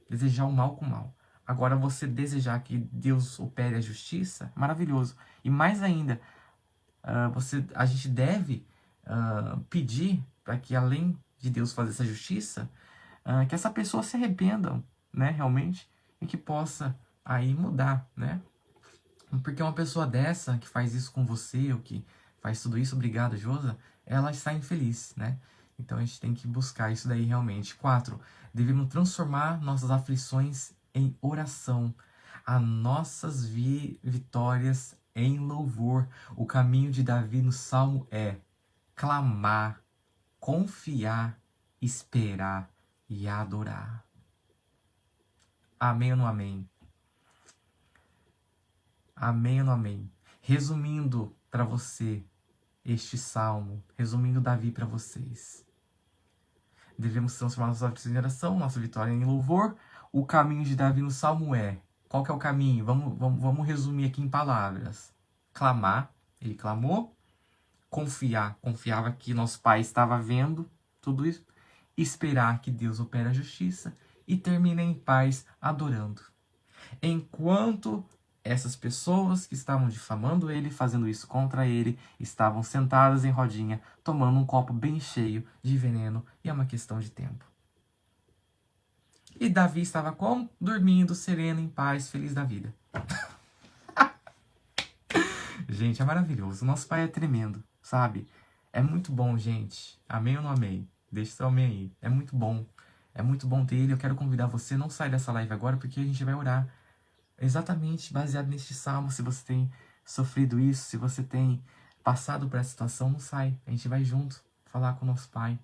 desejar o mal com o mal. Agora, você desejar que Deus opere a justiça, maravilhoso. E mais ainda, a gente deve pedir para que, além de Deus fazer essa justiça, que essa pessoa se arrependa, né, realmente, e que possa aí mudar, né? Porque uma pessoa dessa, que faz isso com você, ou que faz tudo isso, obrigado, Josa, ela está infeliz, né? Então a gente tem que buscar isso daí realmente. 4. Devemos transformar nossas aflições em oração, as nossas vitórias em louvor. O caminho de Davi no Salmo é clamar, confiar, esperar e adorar. Amém ou não amém? Amém ou não amém? Resumindo para você este salmo, resumindo Davi para vocês. Devemos transformar nossa aflição em oração, nossa vitória em louvor. O caminho de Davi no salmo é... Qual que é o caminho? Vamos resumir aqui em palavras. Clamar, ele clamou. Confiar, confiava que nosso Pai estava vendo tudo isso. Esperar que Deus opere a justiça. E termina em paz, adorando. Enquanto essas pessoas que estavam difamando ele, fazendo isso contra ele, estavam sentadas em rodinha, tomando um copo bem cheio de veneno, e é uma questão de tempo. E Davi estava como? Dormindo, sereno, em paz, feliz da vida. Gente, é maravilhoso. Nosso Pai é tremendo, sabe? É muito bom, gente. Amém ou não amém? Deixa seu amém aí. É muito bom. É muito bom ter ele. Eu quero convidar você, não sai dessa live agora, porque a gente vai orar. Exatamente baseado neste salmo. Se você tem sofrido isso, se você tem passado por essa situação, não sai. A gente vai junto falar com o nosso Pai,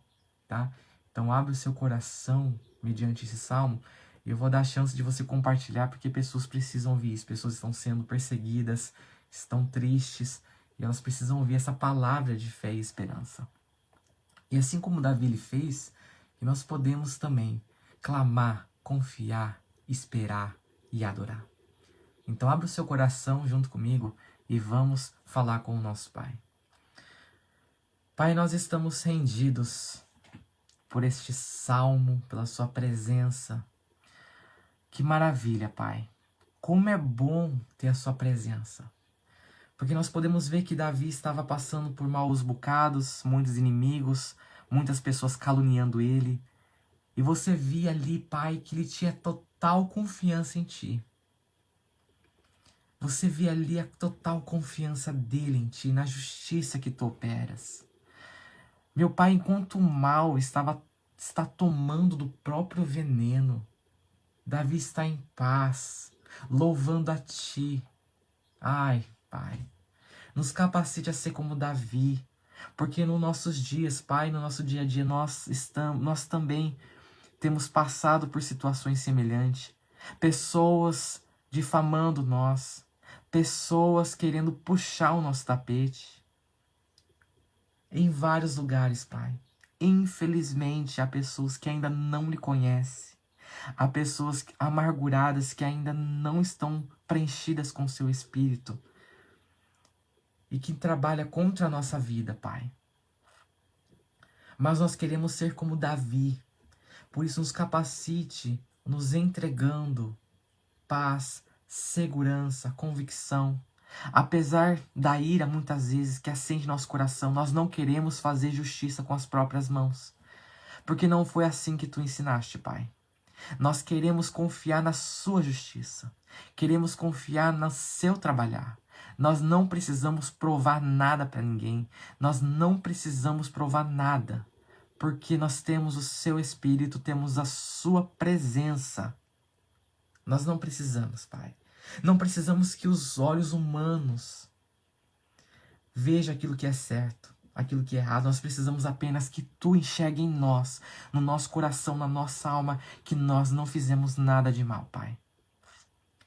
tá? Então abre o seu coração mediante esse salmo. E eu vou dar a chance de você compartilhar, porque pessoas precisam ouvir isso. Pessoas estão sendo perseguidas, estão tristes, e elas precisam ouvir essa palavra de fé e esperança. E assim como Davi ele fez, que nós podemos também clamar, confiar, esperar e adorar. Então abra o seu coração junto comigo e vamos falar com o nosso Pai. Pai, nós estamos rendidos por este salmo, pela sua presença. Que maravilha, Pai. Como é bom ter a sua presença. Porque nós podemos ver que Davi estava passando por maus bocados, muitos inimigos, muitas pessoas caluniando ele. E você via ali, Pai, que ele tinha total confiança em Ti. Você via ali a total confiança dele em Ti, na justiça que Tu operas. Meu Pai, enquanto o mal está tomando do próprio veneno, Davi está em paz, louvando a Ti. Ai, Pai, nos capacite a ser como Davi, porque nos nossos dias, Pai, no nosso dia a dia, nós também temos passado por situações semelhantes. Pessoas difamando nós, pessoas querendo puxar o nosso tapete. Em vários lugares, Pai. Infelizmente, há pessoas que ainda não lhe conhecem. Há pessoas amarguradas que ainda não estão preenchidas com seu espírito. E que trabalha contra a nossa vida, Pai. Mas nós queremos ser como Davi. Por isso nos capacite, nos entregando paz, segurança, convicção. Apesar da ira, muitas vezes, que acende nosso coração, nós não queremos fazer justiça com as próprias mãos. Porque não foi assim que Tu ensinaste, Pai. Nós queremos confiar na Sua justiça. Queremos confiar no Seu trabalhar. Nós não precisamos provar nada para ninguém. Nós não precisamos provar nada. Porque nós temos o Seu Espírito, temos a Sua presença. Nós não precisamos, Pai. Não precisamos que os olhos humanos vejam aquilo que é certo, aquilo que é errado. Nós precisamos apenas que Tu enxergue em nós, no nosso coração, na nossa alma, que nós não fizemos nada de mal, Pai.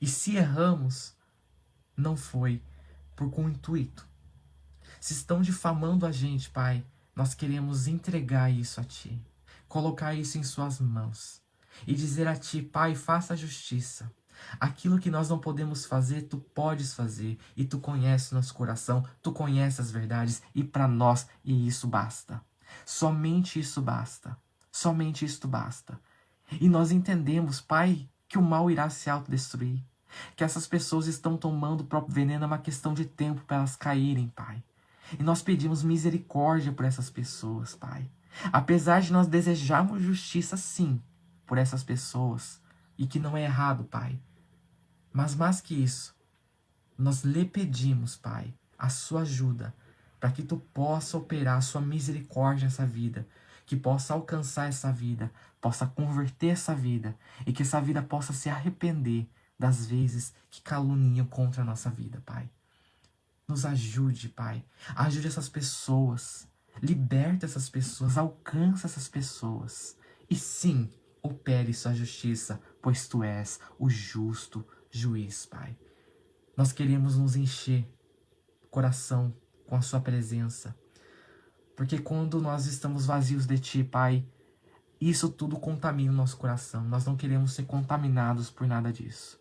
E se erramos, não foi com intuito. Se estão difamando a gente, Pai, nós queremos entregar isso a Ti, colocar isso em Suas mãos e dizer a Ti, Pai, faça a justiça. Aquilo que nós não podemos fazer, Tu podes fazer. E Tu conheces nosso coração, Tu conheces as verdades. E para nós, e isso basta. Somente isso basta. Somente isto basta. E nós entendemos, Pai, que o mal irá se autodestruir. Que essas pessoas estão tomando o próprio veneno, é uma questão de tempo para elas caírem, Pai. E nós pedimos misericórdia por essas pessoas, Pai. Apesar de nós desejarmos justiça, sim, por essas pessoas. E que não é errado, Pai. Mas mais que isso, nós lhe pedimos, Pai, a Sua ajuda, para que Tu possa operar a Sua misericórdia nessa vida, que possa alcançar essa vida, possa converter essa vida, e que essa vida possa se arrepender das vezes que caluniam contra a nossa vida, Pai. Nos ajude, Pai. Ajude essas pessoas. Liberta essas pessoas. Alcança essas pessoas. E sim, opere Sua justiça, pois Tu és o justo juiz, Pai. Nós queremos nos encher o coração com a Sua presença. Porque quando nós estamos vazios de Ti, Pai, isso tudo contamina o nosso coração. Nós não queremos ser contaminados por nada disso.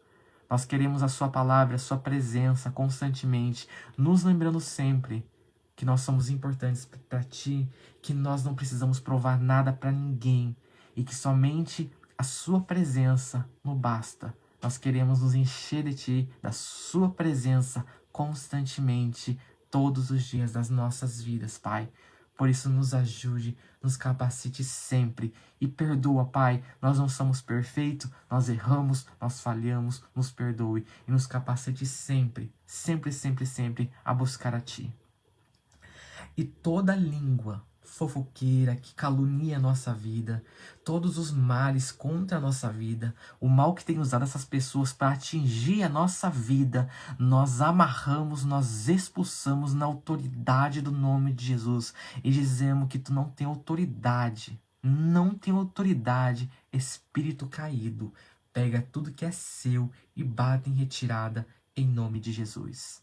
Nós queremos a Sua palavra, a Sua presença constantemente, nos lembrando sempre que nós somos importantes para Ti, que nós não precisamos provar nada para ninguém e que somente a Sua presença nos basta. Nós queremos nos encher de Ti, da Sua presença constantemente, todos os dias das nossas vidas, Pai. Por isso nos ajude, nos capacite sempre e perdoa, Pai. Nós não somos perfeitos, nós erramos, nós falhamos, nos perdoe e nos capacite sempre, sempre, sempre, sempre a buscar a Ti. E toda língua fofoqueira que calunia a nossa vida, todos os males contra a nossa vida, o mal que tem usado essas pessoas para atingir a nossa vida, nós amarramos, nós expulsamos na autoridade do nome de Jesus e dizemos que tu não tem autoridade, não tem autoridade, espírito caído. Pega tudo que é seu e bate em retirada em nome de Jesus.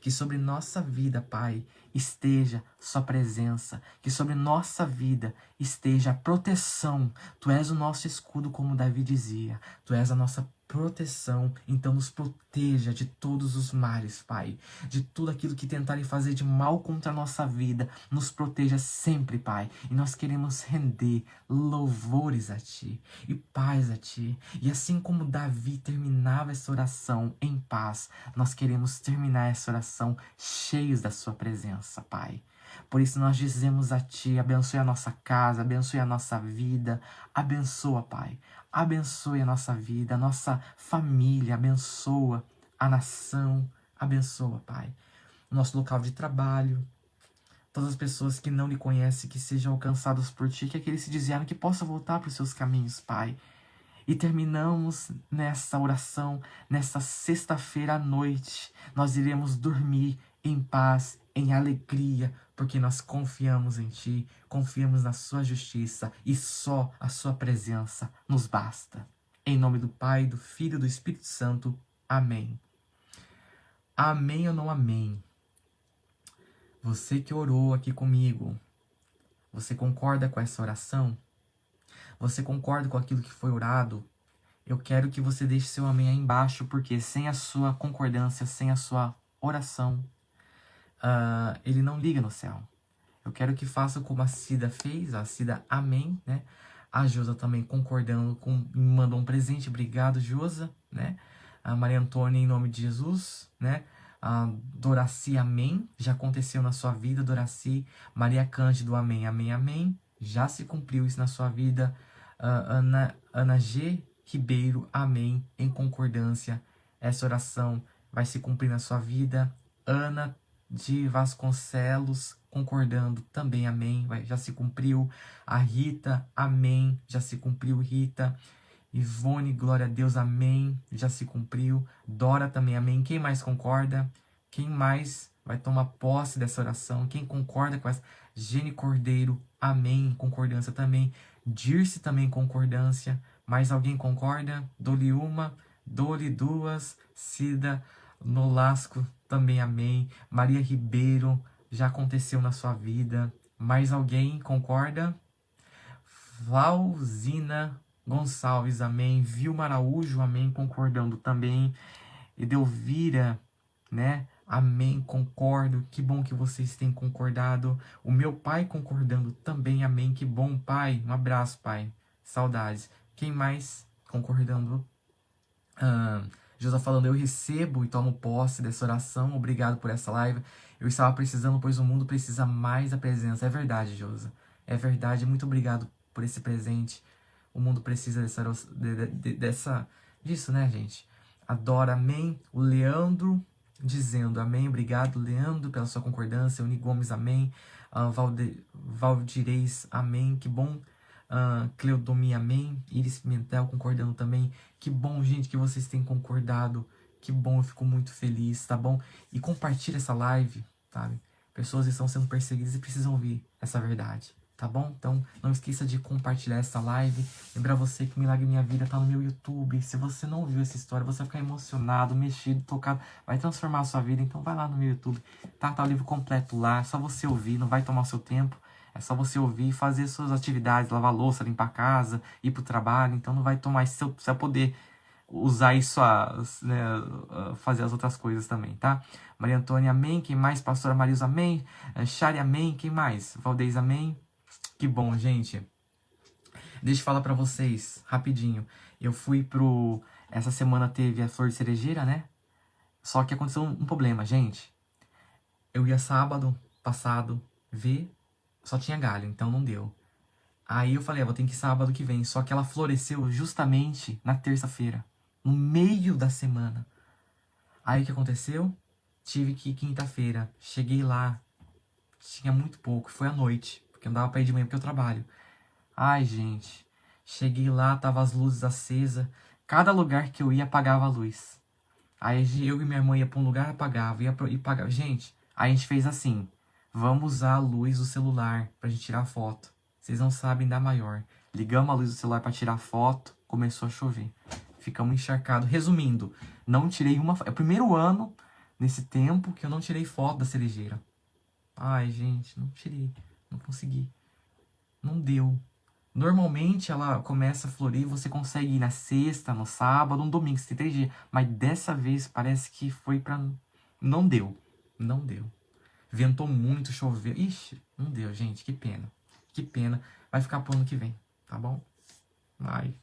Que sobre nossa vida, Pai, esteja sua presença. Que sobre nossa vida esteja a proteção. Tu és o nosso escudo, como Davi dizia. Tu és a nossa proteção. Então nos proteja de todos os males, Pai. De tudo aquilo que tentarem fazer de mal contra a nossa vida. Nos proteja sempre, Pai. E nós queremos render louvores a Ti e paz a Ti. E assim como Davi terminava essa oração em paz, nós queremos terminar essa oração cheios da Sua presença, Pai. Por isso nós dizemos a Ti, abençoe a nossa casa, abençoe a nossa vida, abençoa, Pai. Abençoe a nossa vida, a nossa família, abençoa a nação, abençoa, Pai. O nosso local de trabalho, todas as pessoas que não lhe conhecem, que sejam alcançadas por Ti, que aqueles se desviaram, que possam voltar para os Seus caminhos, Pai. E terminamos nessa oração, nessa sexta-feira à noite. Nós iremos dormir em paz, em alegria, porque nós confiamos em Ti, confiamos na Sua justiça e só a Sua presença nos basta. Em nome do Pai, do Filho e do Espírito Santo. Amém. Amém ou não amém? Você que orou aqui comigo, você concorda com essa oração? Você concorda com aquilo que foi orado? Eu quero que você deixe seu amém aí embaixo, porque sem a sua concordância, sem a sua oração, ele não liga no céu. Eu quero que faça como a Cida fez, a Cida amém, né? A Josa também concordando, me mandou um presente, obrigado Josa, né? A Maria Antônia em nome de Jesus, né? A Doraci, amém, já aconteceu na sua vida, Doraci. Maria Cândido, amém, amém, amém, já se cumpriu isso na sua vida. Ana G. Ribeiro, amém, em concordância, essa oração vai se cumprir na sua vida. Ana de Vasconcelos, concordando, também amém, já se cumpriu. A Rita, amém, já se cumpriu, Rita. Ivone, glória a Deus, amém, já se cumpriu. Dora também, amém. Quem mais concorda? Quem mais vai tomar posse dessa oração? Quem concorda com essa? Gene Cordeiro, amém, concordância também. Dirce também, concordância. Mais alguém concorda? Dole uma, Dole duas. Cida Nolasco, também amém. Maria Ribeiro, já aconteceu na sua vida. Mais alguém concorda? Valzina Gonçalves, amém. Vilma Araújo, amém, concordando também. Edelvira, né? Amém, concordo. Que bom que vocês têm concordado. O meu pai concordando também, amém. Que bom, pai. Um abraço, pai. Saudades. Quem mais concordando? Josa falando, eu recebo e tomo posse dessa oração. Obrigado por essa live. Eu estava precisando, pois o mundo precisa mais da presença. É verdade, Josa. É verdade. Muito obrigado por esse presente. O mundo precisa disso, né, gente? Adora, amém. O Leandro dizendo, amém. Obrigado, Leandro, pela sua concordância. Uni Gomes, amém. Valdireis, amém. Que bom. Cleodomia, amém. Iris Pimentel concordando também. Que bom, gente, que vocês têm concordado. Que bom, eu fico muito feliz, tá bom? E compartilha essa live, sabe? Pessoas estão sendo perseguidas e precisam ouvir essa verdade, tá bom? Então, não esqueça de compartilhar essa live. Lembrar você que o Milagre Minha Vida tá no meu YouTube. Se você não ouviu essa história, você vai ficar emocionado, mexido, tocado. Vai transformar a sua vida. Então, vai lá no meu YouTube. Tá o livro completo lá. É só você ouvir, não vai tomar o seu tempo. É só você ouvir e fazer suas atividades, lavar louça, limpar a casa, ir pro trabalho. Então, não vai tomar isso. Você vai poder usar isso fazer as outras coisas também, tá? Maria Antônia, amém. Quem mais? Pastora Marisa, amém. Shari, amém. Quem mais? Valdez, amém. Que bom, gente. Deixa eu falar pra vocês, rapidinho. Eu fui essa semana teve a Flor de Cerejeira, né? Só que aconteceu um problema, gente. Eu ia sábado passado ver, só tinha galho, então não deu. Aí eu falei, vou ter que ir sábado que vem. Só que ela floresceu justamente na terça-feira, no meio da semana. Aí o que aconteceu? Tive que ir quinta-feira. Cheguei lá, tinha muito pouco, foi à noite. porque não dava pra ir de manhã porque eu trabalho. Ai, gente, cheguei lá, tava as luzes acesas, cada lugar que eu ia apagava a luz. Aí eu e minha mãe ia pra um lugar, apagava, e pagava. Gente, aí a gente fez assim, vamos usar a luz do celular pra gente tirar foto. Vocês não sabem da maior. Ligamos a luz do celular pra tirar foto, começou a chover. Ficamos encharcados. Resumindo, não tirei uma... É o primeiro ano, nesse tempo, que eu não tirei foto da cerejeira. Ai, gente, não tirei. Não consegui. Não deu. Normalmente ela começa a florir, você consegue ir na sexta, no sábado, no domingo, você tem 3 dias. Mas dessa vez parece que foi pra... Não deu. Não deu. Ventou muito, choveu. Ixi, não deu, gente. Que pena. Que pena. Vai ficar pro ano que vem, tá bom? Ai,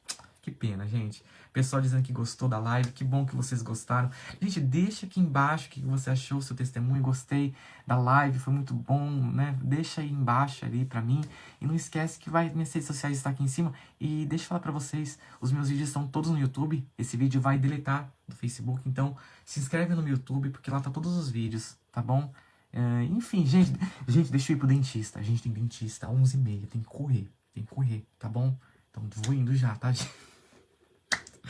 que pena, gente. Pessoal dizendo que gostou da live, que bom que vocês gostaram. Gente, deixa aqui embaixo o que você achou, seu testemunho. Gostei da live, foi muito bom, né? Deixa aí embaixo ali pra mim. E não esquece que minhas redes sociais estão aqui em cima. E deixa eu falar pra vocês, os meus vídeos estão todos no YouTube. Esse vídeo vai deletar do Facebook, então se inscreve no meu YouTube, porque lá tá todos os vídeos, tá bom? Enfim, gente, deixa eu ir pro dentista. A gente tem dentista às 11h30, tem que correr, tá bom? Então, vou indo já, tá, gente?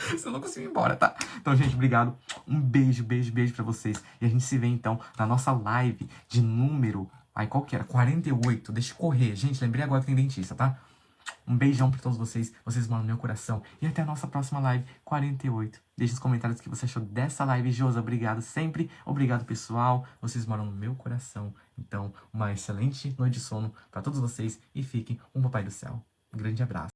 Senão eu não consigo ir embora, tá? Então, gente, obrigado. Um beijo, beijo, beijo pra vocês. E a gente se vê, então, na nossa live de número... Ai, qual que era? 48. Deixa eu correr. Gente, lembrei agora que tem dentista, tá? Um beijão pra todos vocês. Vocês moram no meu coração. E até a nossa próxima live, 48. Deixa nos comentários o que você achou dessa live. Josa, obrigado sempre. Obrigado, pessoal. Vocês moram no meu coração. Então, uma excelente noite de sono pra todos vocês. E fiquem um papai do céu. Um grande abraço.